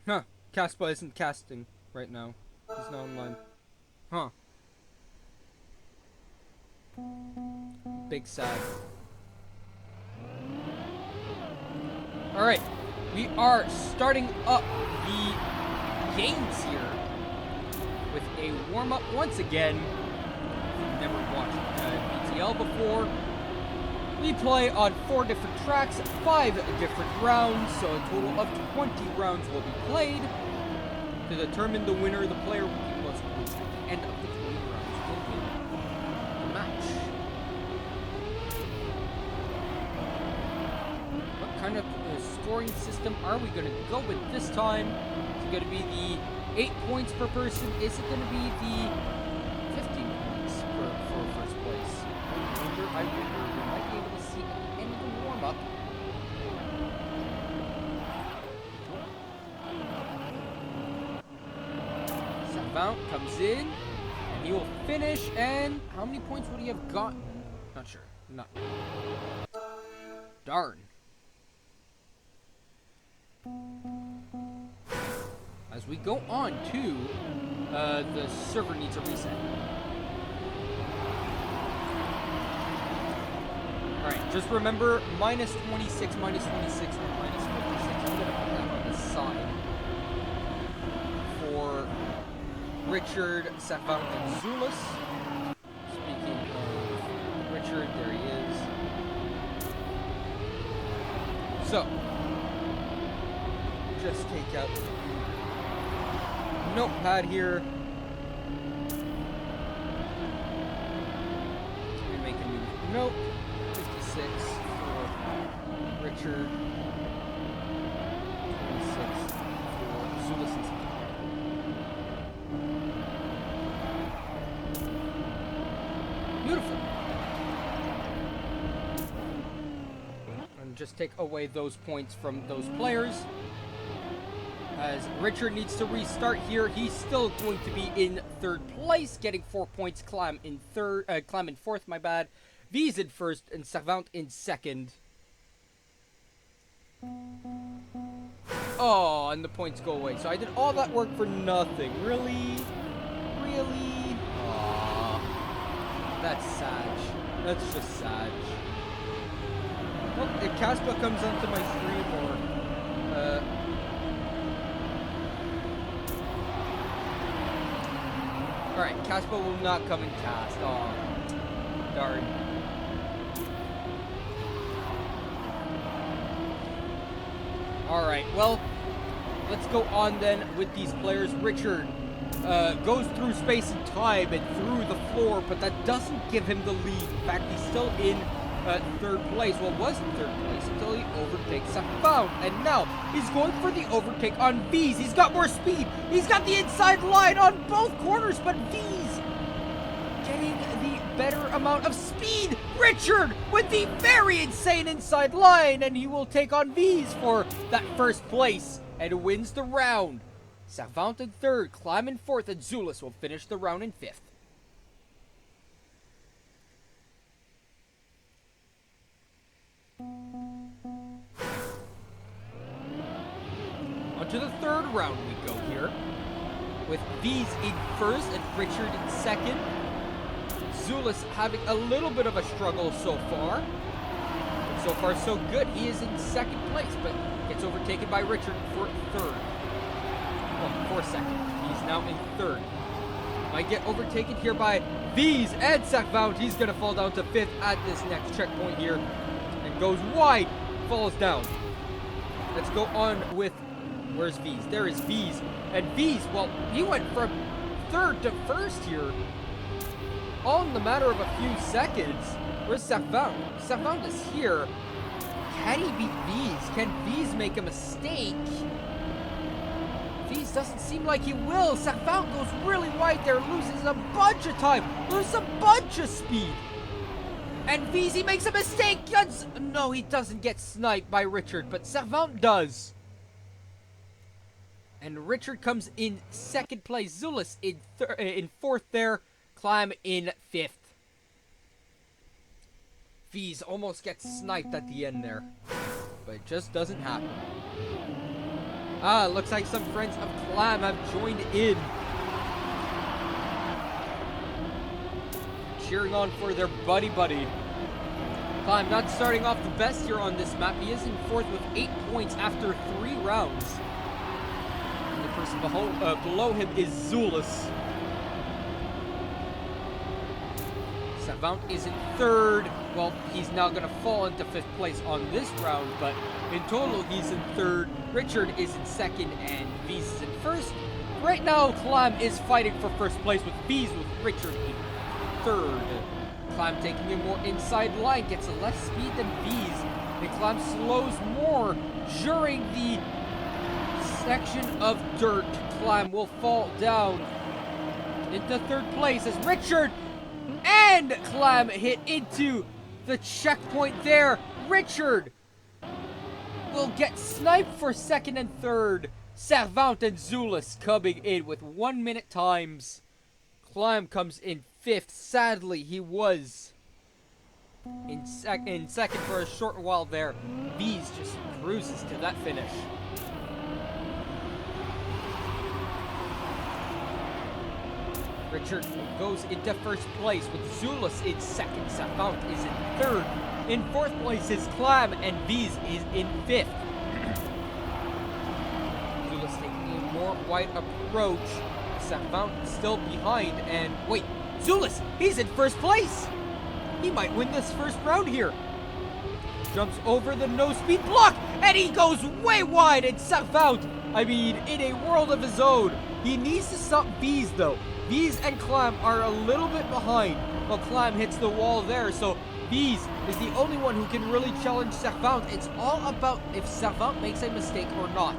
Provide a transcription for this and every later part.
Huh. Caspa isn't casting right now. He's not online. Huh. Big sad. Alright. We are starting up the games here with a warm-up once again. If you've never watched BTL before, we play on 4 different tracks, 5 different rounds, so a total of 20 rounds will be played. To determine the winner, the player with the most points at the end of the 20 rounds will win the match. What kind of scoring system are we going to go with this time? Is it going to be the 8 points per person? Is it going to be the 15 points for first place? I wonder, we might be able to see at the end of the warm-up. Savant comes in, and he will finish, and how many points would he have gotten? Not sure. Not. Darn. As we go on to, the server needs a reset. Alright, just remember, minus 26, and minus 56. I'm going to put that on the side for Richard, Savant, and Zulus. Speaking of Richard, there he is. So, just take out the notepad here. And make a new note. 56 for Richard. 26 for Zulus and Savant. Beautiful. And just take away those points from those players. As Richard needs to restart here, he's still going to be in 3rd place, getting 4 points. Clam in 4th, my bad. V's in 1st, and Savant in 2nd. Oh, and the points go away. So I did all that work for nothing. Really? Really? Aww. That's sad. That's just sad. Well, if Caspa comes onto my stream or alright, Caspa will not come and cast. Oh, darn. Alright, well, let's go on then with these players. Richard goes through space and time and through the floor, but that doesn't give him the lead. In fact, he's still in 3rd place. Well, was in 3rd place until he overtakes Savant. And now he's going for the overtake on V's. He's got more speed. He's got the inside line on both corners, but V's getting the better amount of speed. Richard with the very insane inside line, and he will take on V's for that 1st place and wins the round. Savant in 3rd, Clam in 4th, and Zulus will finish the round in 5th. On to the 3rd round we go here, with V's in 1st and Richard in 2nd. Zulus having a little bit of a struggle so far. But so far so good. He is in 2nd place, but gets overtaken by Richard for 3rd. Well, for 2nd. He's now in 3rd. Might get overtaken here by V's and Savant. He's going to fall down to 5th at this next checkpoint here. And goes wide. Falls down. Let's go on with... Where's V's? There is V's. And V's, well, he went from 3rd to 1st here. All in the matter of a few seconds. Where's Savant? Savant is here. Can he beat V's? Can V's make a mistake? V's doesn't seem like he will. Savant goes really wide there, loses a bunch of time, loses a bunch of speed. And V's, he makes a mistake. No, he doesn't get sniped by Richard, but Savant does. And Richard comes in 2nd place. Zulus in 4th there. Clam in 5th. V's almost gets sniped at the end there. But it just doesn't happen. Looks like some friends of Clam have joined in. Cheering on for their buddy. Clam not starting off the best here on this map. He is in fourth with 8 points after 3 rounds. And the person below him is Zulus. Savant is in third. Well, he's now going to fall into 5th place on this round, but in total, he's in third. Richard is in second, and V's is in first. Right now, Clam is fighting for first place with V's with Richard in third. Clam taking a more inside line, gets less speed than V's, and Clam slows more during the section of dirt. Clam will fall down into 3rd place as Richard and Clam hit into the checkpoint there. Richard will get sniped for 2nd and 3rd. Servant and Zulus coming in with 1 minute times. Clam comes in 5th. Sadly, he was in second for a short while there. V's just cruises to that finish. Richard goes into 1st place with Zulus in 2nd. Savant is in 3rd. In 4th place is Clam, and V's is in 5th. Zulus taking a more wide approach. Savant still behind, and wait, Zulus, he's in 1st place! He might win this first round here. Jumps over the no-speed block, and he goes way wide, and Savant, in a world of his own. He needs to stop V's though. V's and Clam are a little bit behind. Well, Clam hits the wall there, so V's is the only one who can really challenge Savant. It's all about if Savant makes a mistake or not.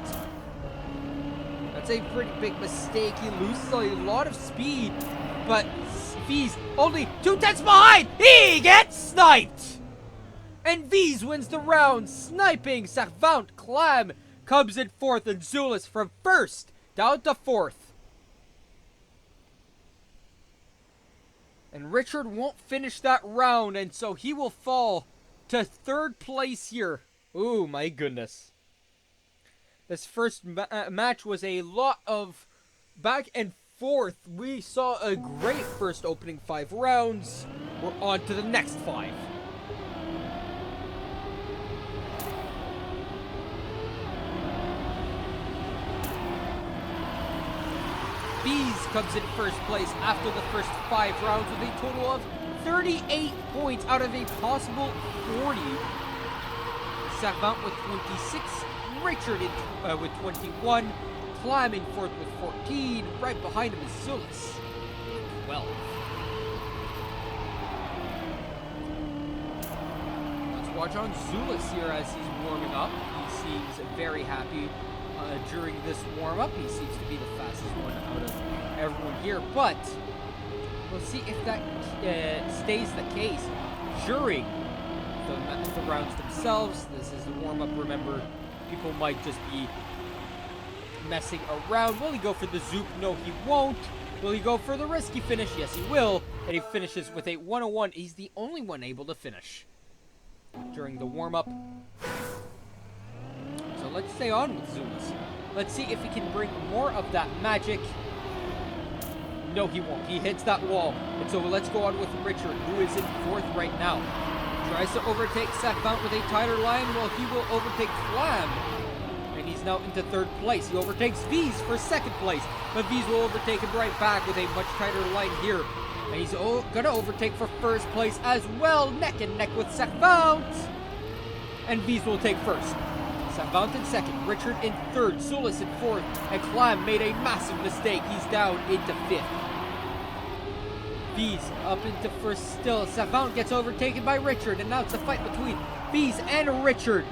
That's a pretty big mistake. He loses a lot of speed, but V's only 2/10 behind. He gets sniped! And V's wins the round, sniping Savant. Clam comes in 4th, and Zulus from 1st down to 4th. And Richard won't finish that round, and so he will fall to 3rd place here. Ooh, my goodness. This first match was a lot of back and forth. We saw a great first opening 5 rounds. We're on to the next 5. Bees comes in 1st place after the first 5 rounds with a total of 38 points out of a possible 40. Savant with 26, Richard with 21, Clam in 4th with 14, right behind him is Zulus with 12. Let's watch on Zulus here as he's warming up. He seems very happy during this warm-up. He seems to be the fastest one out of everyone here, but we'll see if that stays the case during the rounds themselves. This is the warm-up. Remember, people might just be messing around. Will he go for the zoop? No, he won't. Will he go for the risky finish? Yes, he will. And he finishes with a 101. He's the only one able to finish during the warm-up. So let's stay on with Zulus. Let's see if he can bring more of that magic. No, he won't. He hits that wall. And so let's go on with Richard, who is in 4th right now. Tries to overtake Savant with a tighter line. Well, he will overtake Clam. And he's now into 3rd place. He overtakes V's for 2nd place. But V's will overtake him right back with a much tighter line here. And he's gonna overtake for 1st place as well. Neck and neck with Savant. And V's will take 1st. Savant in 2nd, Richard in 3rd, Zulus in 4th, and Clam made a massive mistake. He's down into 5th. V's up into 1st still. Savant gets overtaken by Richard, and now it's a fight between V's and Richard.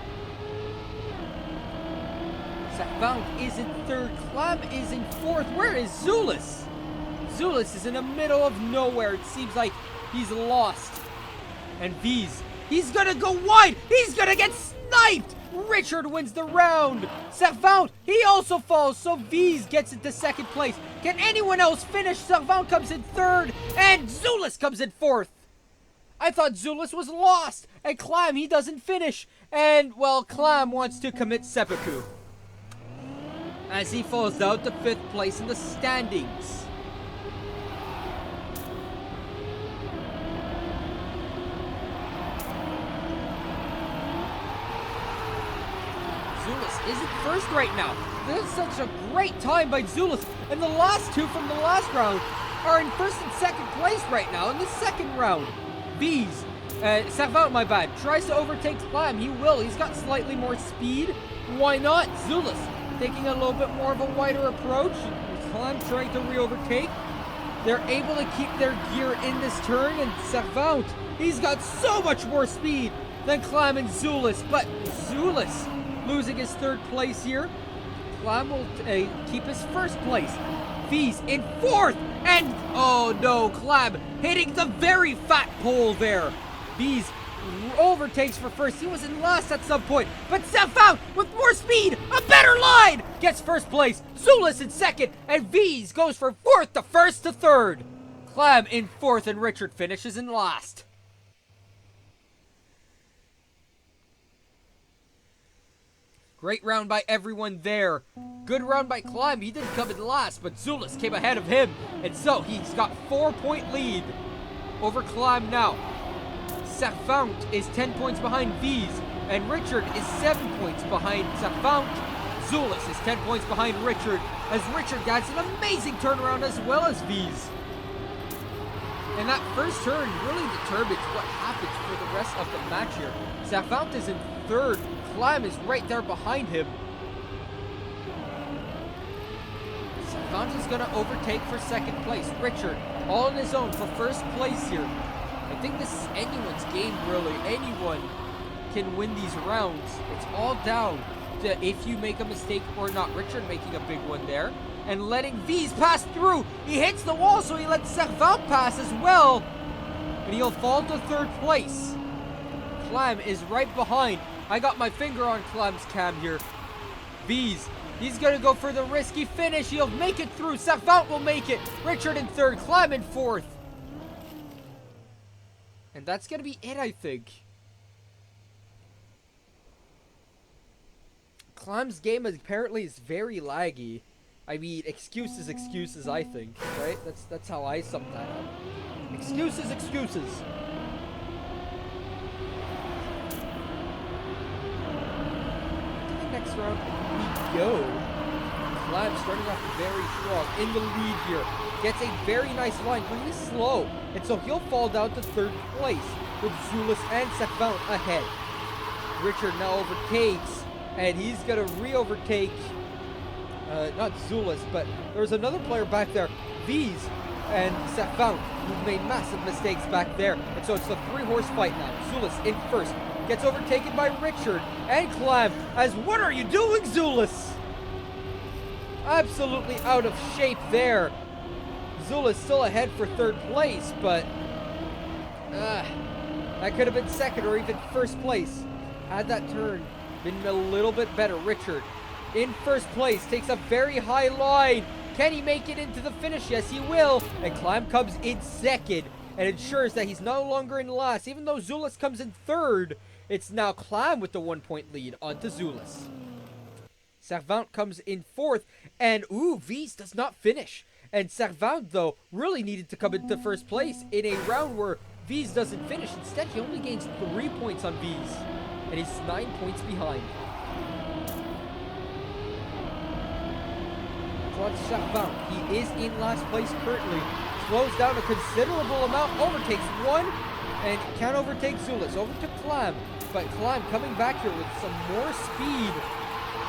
Savant is in 3rd, Clam is in 4th. Where is Zulus? Zulus is in the middle of nowhere. It seems like he's lost. And V's, he's gonna go wide! He's gonna get sniped! Richard wins the round. Savant, he also falls, so V's gets into 2nd place. Can anyone else finish? Savant comes in 3rd, and Zulus comes in 4th. I thought Zulus was lost, and Clam, he doesn't finish. And, well, Clam wants to commit seppuku. as he falls out to 5th place in the standings. Zulus isn't first right now. This is such a great time by Zulus, and the last two from the last round are in 1st and 2nd place right now in the 2nd round. Bees, Servant, my bad, tries to overtake Clam. He will. He's got slightly more speed. Why not? Zulus taking a little bit more of a wider approach. Clam trying to re-overtake. They're able to keep their gear in this turn, and Servant, he's got so much more speed than Clam and Zulus, but Zulus losing his 3rd place here. Clam will keep his 1st place. V's in 4th, and oh no, Clam hitting the very fat pole there. V's overtakes for 1st. He was in last at some point, but Servant with more speed, a better line, gets 1st place. Zulus in 2nd, and V's goes from 4th to 1st to 3rd. Clam in 4th, and Richard finishes in last. Great round by everyone there. Good round by Clam. He didn't come in last, but Zulus came ahead of him. And so he's got 4-point lead over Clam now. Servant is 10 points behind V's, and Richard is 7 points behind Servant. Zulus is 10 points behind Richard, as Richard gets an amazing turnaround as well as V's. And that first turn really determines what happens for the rest of the match here. Servant is in 3rd. Clam is right there behind him. Servant is going to overtake for 2nd place. Richard, all on his own for 1st place here. I think this is anyone's game, really. Anyone can win these rounds. It's all down to if you make a mistake or not. Richard making a big one there and letting V's pass through. He hits the wall, so he lets Servant pass as well. And he'll fall to 3rd place. Clam is right behind. I got my finger on Clam's cam here. V's, he's going to go for the risky finish. He'll make it through. Servant will make it. Richard in 3rd, Clam in 4th. And that's going to be it, I think. Clam's game apparently is very laggy. I mean, excuses, I think, right? That's how I sum that up. Excuses. Next round we go. Clam starting off very strong in the lead here. Gets a very nice line, but he's slow. And so he'll fall down to 3rd place with Zulus and Servant ahead. Richard now overtakes, and he's going to re-overtake, not Zulus, but there's another player back there, V's and Servant, who made massive mistakes back there. And so it's the 3-horse fight now. Zulus in 1st. Gets overtaken by Richard and Clam as what are you doing, Zulus? Absolutely out of shape there. Zulus still ahead for 3rd place, but that could have been 2nd or even 1st place. Had that turn been a little bit better. Richard in 1st place takes a very high line. Can he make it into the finish? Yes, he will. And Clam comes in 2nd and ensures that he's no longer in last. Even though Zulus comes in 3rd, it's now Clam with the 1-point lead onto Zulus. Servant comes in 4th, and V's does not finish. And Servant, though, really needed to come into 1st place in a round where V's doesn't finish. Instead, he only gains 3 points on V's, and he's 9 points behind. Claude Servant, he is in last place currently. Slows down a considerable amount, overtakes 1, and can't overtake Zulus. Overtook Clam. But Clam coming back here with some more speed.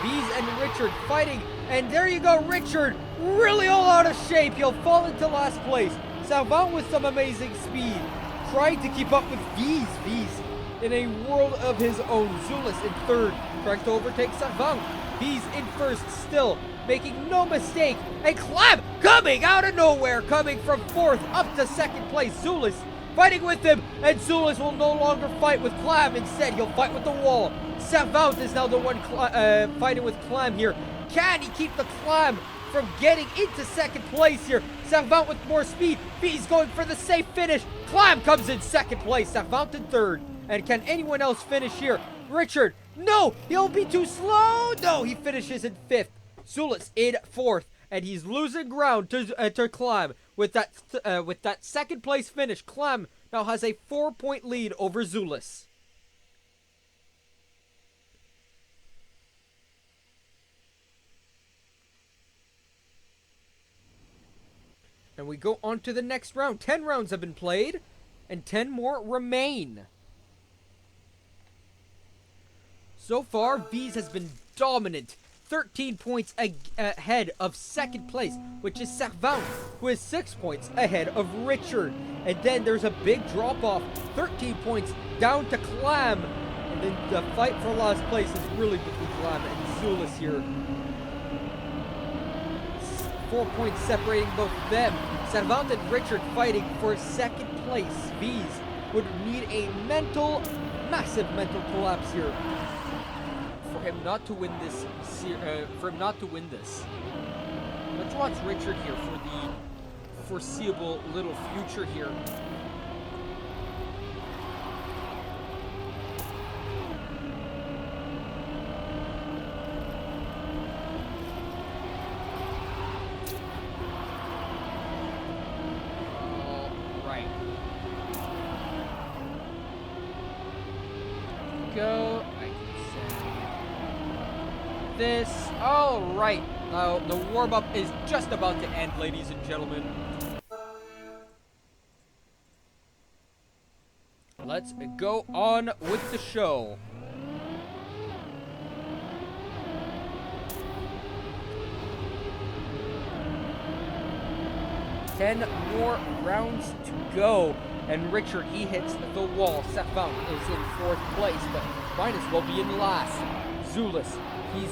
V's and Richard fighting. And there you go, Richard. Really all out of shape. He'll fall into last place. Servant with some amazing speed. Trying to keep up with V's. V's in a world of his own. Zulus in 3rd. Trying to overtake Servant. V's in 1st still. Making no mistake. And Clam coming out of nowhere. Coming from 4th up to 2nd place. Zulus fighting with him, and Zulus will no longer fight with Clam. Instead, he'll fight with the wall. Servant is now the one fighting with Clam here. Can he keep the Clam from getting into 2nd place here? Servant with more speed. V's going for the safe finish. Clam comes in 2nd place. Servant in 3rd. And can anyone else finish here? Richard, no, he'll be too slow. No, he finishes in 5th. Zulus in fourth, and he's losing ground to Clam with that second place finish. Clam now has a 4-point lead over Zulus. And we go on to the next round. 10 rounds have been played, and 10 more remain. So far, V's has been dominant. 13 points ahead of second place, which is Servant, who is 6 points ahead of Richard. And then there's a big drop-off, 13 points down to Clam. And then the fight for last place is really between Clam and Zulus here. 4 points separating both of them. Servant and Richard fighting for second place. V's would need a massive mental collapse here for him not to win this. Let's watch Richard here for the foreseeable little future here. Go. I can say this. All right. Now the warm-up is just about to end, ladies and gentlemen. Let's go on with the show. Ten more rounds to go. And Richard, he hits the wall. Servant is in fourth place, but might as well be in last. Zulus, he's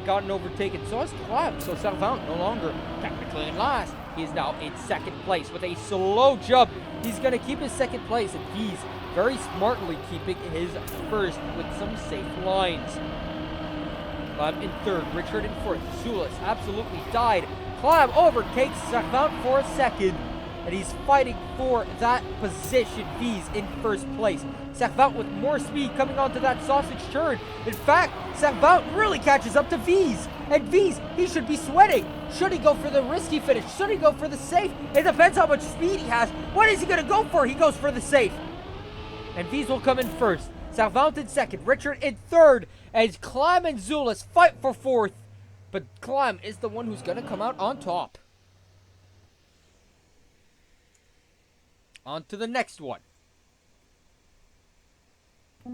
gotten overtaken. So is Clam. So Servant no longer technically in last. He is now in second place with a slow jump. He's going to keep his second place, and he's very smartly keeping his first with some safe lines. Clam in third, Richard in fourth. Zulus absolutely died. Clam overtakes Servant for a second. And he's fighting for that position. V's in first place. Servant with more speed coming onto that sausage turn. In fact, Servant really catches up to V's. And V's, he should be sweating. Should he go for the risky finish? Should he go for the safe? It depends how much speed he has. What is he going to go for? He goes for the safe. And V's will come in first. Servant in second. Richard in third. As Clam and Zulus fight for fourth. But Clam is the one who's going to come out on top. On to the next one. We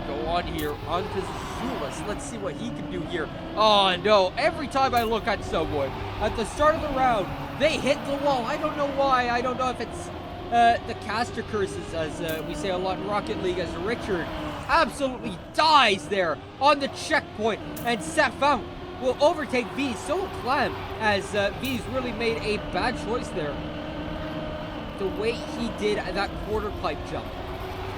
go on here, on to Zulus. Let's see what he can do here. Oh no, every time I look at someone, at the start of the round, they hit the wall. I don't know why. I don't know if it's the caster curses, as we say a lot in Rocket League, as Richard absolutely dies there on the checkpoint, and Servant will overtake V. So will Clam, as V's really made a bad choice there. The way he did that quarter pipe jump.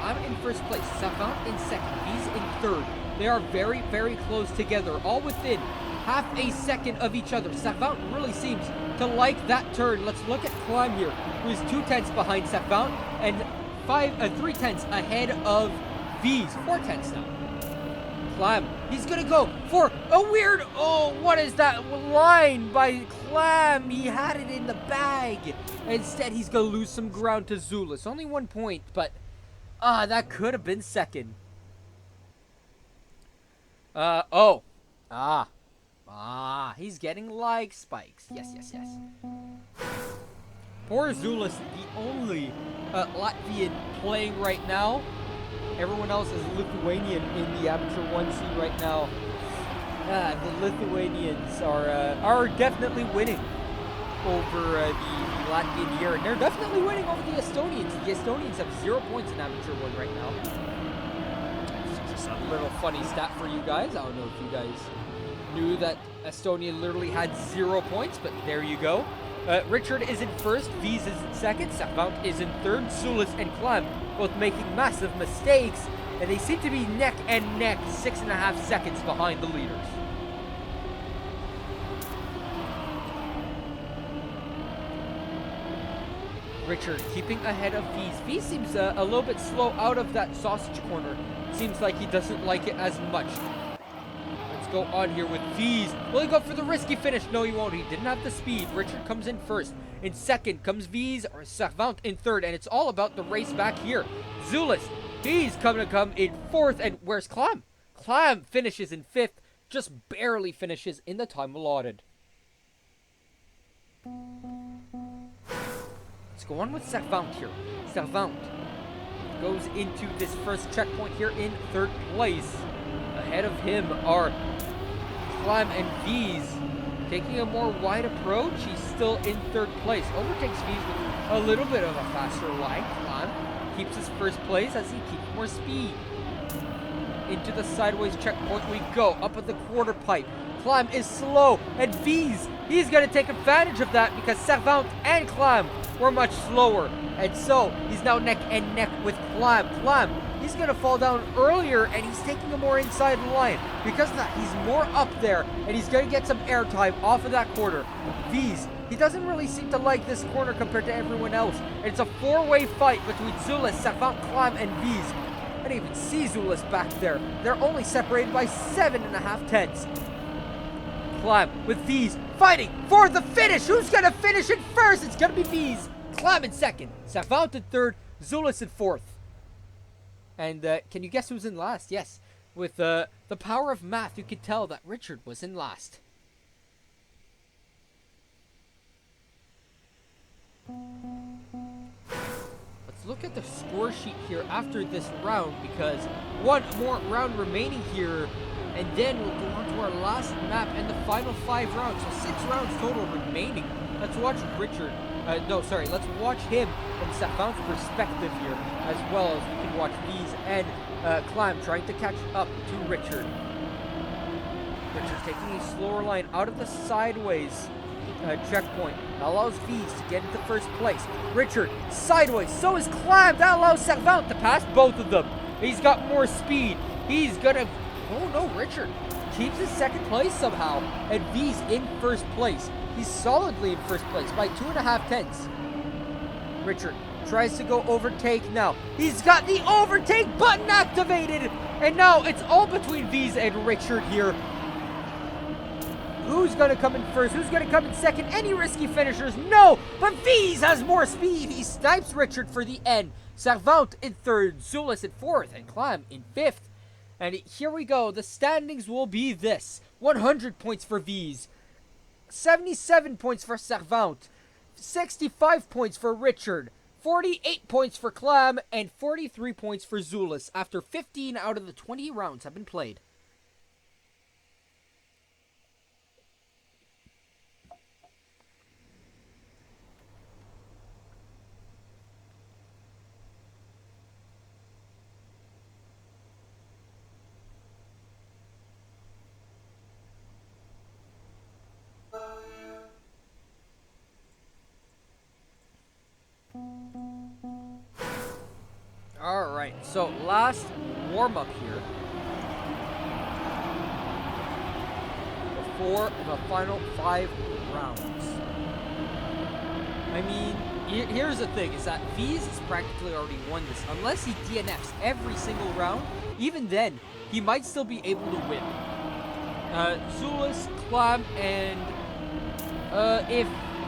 I'm in first place, Servant in second, V's in third. They are very, very close together, all within half a second of each other. Servant really seems to like that turn. Let's look at Clam here, who is 2/10 behind Servant and 3/10 ahead of V's. 4/10 now. Clam, he's gonna go for a weird, oh, what is that line by Clam? He had it in the bag. Instead, he's gonna lose some ground to Zulus. Only 1 point, but that could have been second. He's getting like spikes. Yes. Poor Zulus, the only Latvian playing right now. Everyone else is Lithuanian in the Amateur 1 scene right now. The Lithuanians are definitely winning over the Latvian here. And they're definitely winning over the Estonians. The Estonians have 0 points in Amateur 1 right now. It's just a little funny stat for you guys. I don't know if you guys knew that Estonia literally had 0 points, but there you go. Richard is in first, V's is in second, Servant is in third, Zulus and Clam both making massive mistakes, and they seem to be neck and neck, 6.5 seconds behind the leaders. Richard keeping ahead of V's. V seems a little bit slow out of that sausage corner. Seems like he doesn't like it as much. Let's go on here with V's. Will he go for the risky finish? No, he won't. He didn't have the speed. Richard comes in first. In second comes V's or Servant in third. And it's all about the race back here. Zulus, he's coming to come in fourth. And where's Clam? Clam finishes in fifth. Just barely finishes in the time allotted. Let's go on with Servant here. Servant goes into this first checkpoint here in third place. Ahead of him are Clam and V's. Taking a more wide approach, he's still in third place. Overtakes V's with a little bit of a faster line. Clam keeps his first place as he keeps more speed. Into the sideways checkpoint we go. Up at the quarter pipe. Clam is slow. And V's, he's going to take advantage of that because Servant and Clam were much slower. And so, he's now neck and neck with Clam. Clam, he's going to fall down earlier and he's taking a more inside line. Because of that, he's more up there and he's going to get some airtime off of that quarter. V's, he doesn't really seem to like this corner compared to everyone else. And it's a four-way fight between Zulus, Servant, Clam, and V's. I didn't even see Zulus back there. They're only separated by 7.5 tenths. Clam with V's fighting for the finish. Who's going to finish it first? It's going to be V's. Clam in second. Servant in third. Zulus in fourth. And can you guess who's in last? Yes. With the power of math, you could tell that Richard was in last. Look at the score sheet here after this round because one more round remaining here and then we'll go on to our last map and the final 5 rounds. So 6 rounds total remaining. Let's watch Richard. Let's watch him from Servant's perspective here as well as we can watch V's and Clam trying to catch up to Richard. Richard taking a slower line out of the sideways checkpoint. That allows V's to get into first place. Richard, sideways. So is Clam. That allows Servant to pass both of them. He's got more speed. He's gonna... Oh no, Richard keeps his second place somehow. And V's in first place. He's solidly in first place by 2.5 tenths. Richard tries to go overtake now. He's got the overtake button activated. And now it's all between V's and Richard here. Who's going to come in first? Who's going to come in second? Any risky finishers? No! But V's has more speed. He snipes Richard for the end. Servant in third. Zulus in fourth. And Clam in fifth. And here we go. The standings will be this. 100 points for V's. 77 points for Servant. 65 points for Richard. 48 points for Clam. And 43 points for Zulus after 15 out of the 20 rounds have been played. Alright, so last warm-up here before the final 5 rounds. I mean, here's the thing, is that V's has practically already won this. Unless he DNFs every single round, even then, he might still be able to win. Zulus, Clam, and if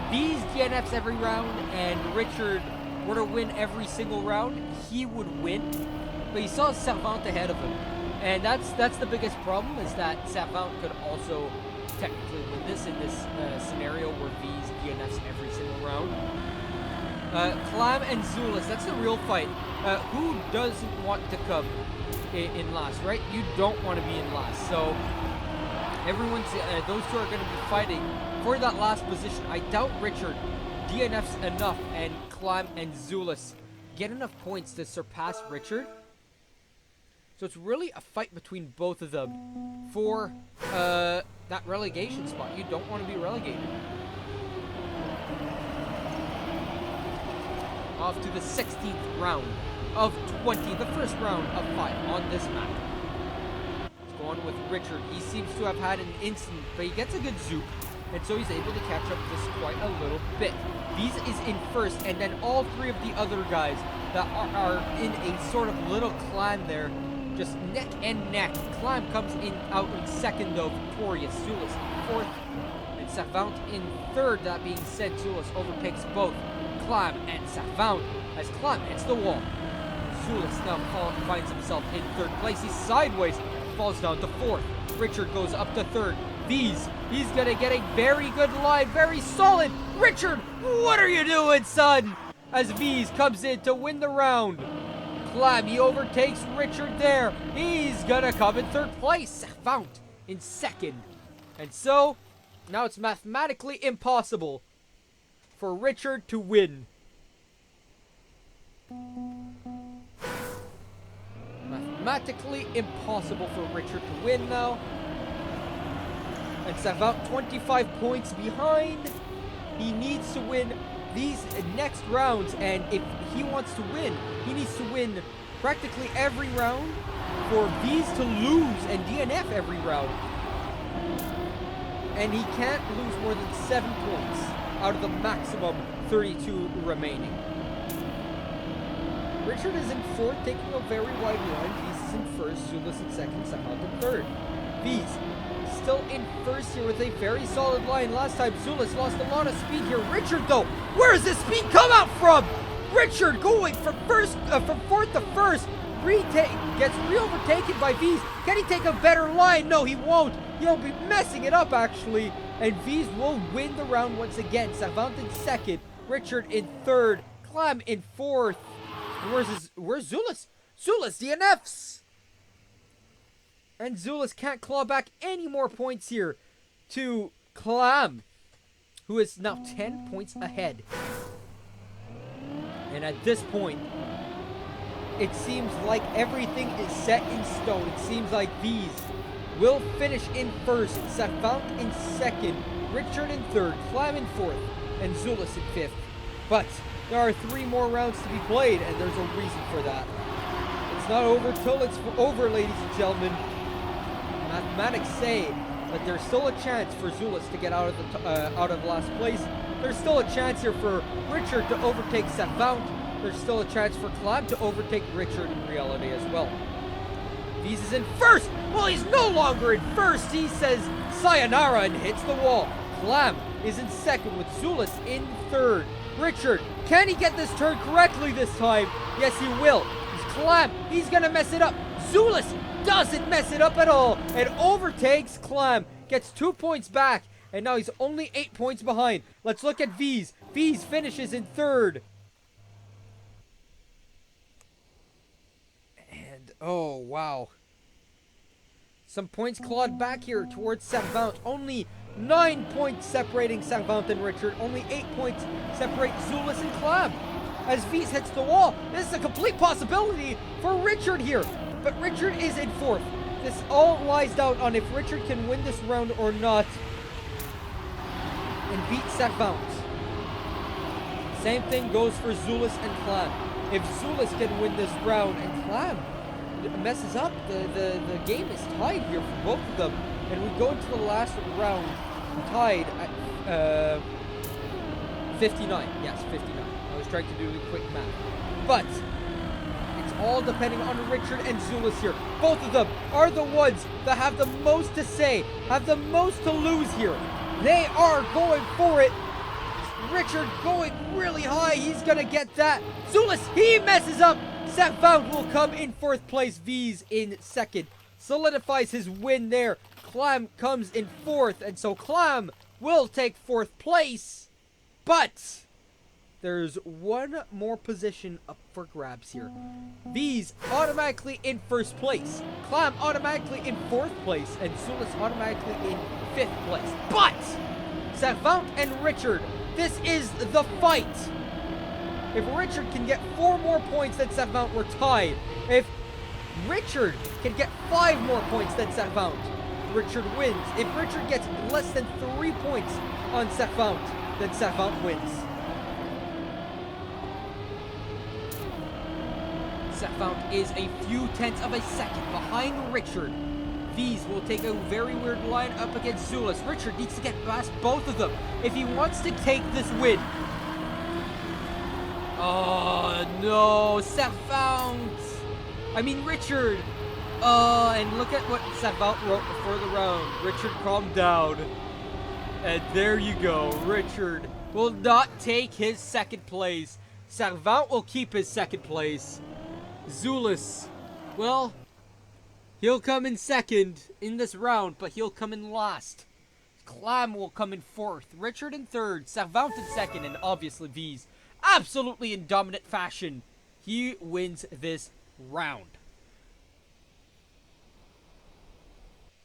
V's DNFs every round and Richard were to win every single round, he would win. But he saw Servant ahead of him. And that's the biggest problem, is that Servant could also technically win this in this scenario where V's DNFs every single round. Clam and Zulus, that's the real fight. Who doesn't want to come in last, right? You don't want to be in last. So everyone's those two are going to be fighting for that last position. I doubt Richard DNFs enough and Clam and Zulus get enough points to surpass Richard. So it's really a fight between both of them for that relegation spot. You don't want to be relegated. Off to the 16th round of 20, the first round of 5 on this map. Let's go on with Richard. He seems to have had an instant, but he gets a good zoop. and so he's able to catch up just quite a little bit. V's is in first, and then all three of the other guys that are in a sort of little clan there, just neck and neck. Clam comes in out in second though, victorious. Zulus in fourth, and Savant in third. That being said, Zulus overtakes both Clam and Savant as Clam hits the wall. Zulus now finds himself in third place. He's sideways, falls down to fourth. Richard goes up to third. He's gonna get a very good line, very solid. Richard, what are you doing, son? As V's comes in to win the round. Clam, he overtakes Richard there. He's gonna come in third place. Savant in second. And so, now it's mathematically impossible for Richard to win. Mathematically impossible for Richard to win now. And Savant 25 points behind. He needs to win these next rounds, and if he wants to win, he needs to win practically every round for V's to lose and DNF every round. And he can't lose more than 7 points out of the maximum 32 remaining. Richard is in fourth, taking a very wide line. V's is in first, Zulus in second, Savant in third. V's still in first here with a very solid line. Last time Zulus lost a lot of speed here. Richard though, where does this speed come out from? Richard going from fourth to first, gets re-overtaken by V's. Can he take a better line? No, he won't. He'll be messing it up actually, and V's will win the round once again. Savant in second, Richard in third, Clam in fourth. And where's Zulus? Zulus DNFs! And Zulus can't claw back any more points here to Clam, who is now 10 points ahead. And at this point, it seems like everything is set in stone. It seems like V's will finish in first, Savant in second, Richard in third, Clam in fourth, and Zulus in fifth. But there are 3 more rounds to be played, and there's a reason for that. It's not over till it's over, ladies and gentlemen. Mathematics say that there's still a chance for Zulus to get out of last place. There's still a chance here for Richard to overtake Savant. There's still a chance for Clam to overtake Richard in reality as well. V's is in first. Well, he's no longer in first. He says sayonara and hits the wall. Clam is in second with Zulus in third. Richard, can he get this turn correctly this time? Yes, he will. Clam, he's gonna mess it up. Zulus doesn't mess it up at all and overtakes Clam. Gets 2 points back, and now he's only 8 points behind. Let's look at V's. V's finishes in third. And, oh, wow. Some points clawed back here towards Savant. Only 9 points separating Savant and Richard. Only 8 points separate Zulus and Clam. As V's hits the wall, this is a complete possibility for Richard here. But Richard is in fourth. This all lies down on if Richard can win this round or not and beat Savant. Same thing goes for Zulus and Clam. If Zulus can win this round and Clam messes up, the game is tied here for both of them. And we go into the last round tied at 59. Yes, 59. I was trying to do the quick math. But it's all depending on Richard and Zulus here. Both of them are the ones that have the most to say, have the most to lose here. They are going for it. Richard going really high. He's going to get that. Zulus, he messes up. Savant will come in fourth place. V's in second. Solidifies his win there. Clam comes in fourth. And so Clam will take fourth place. But there's one more position up for grabs here. V's automatically in first place. Clam automatically in fourth place. And Zulus automatically in fifth place. But Savant and Richard, this is the fight. If Richard can get 4 more points than Savant, we're tied. If Richard can get 5 more points than Savant, Richard wins. If Richard gets less than 3 points on Savant, then Savant wins. Savant is a few tenths of a second behind Richard. V's will take a very weird line up against Zulus. Richard needs to get past both of them if he wants to take this win. Oh, no. Servant. I mean, Richard. And look at what Servant wrote before the round. Richard, calm down. And there you go. Richard will not take his second place. Servant will keep his second place. Zulus, well, he'll come in second in this round, but he'll come in last. Clam will come in fourth. Richard in third. Servant in second. And obviously V's absolutely in dominant fashion. He wins this round.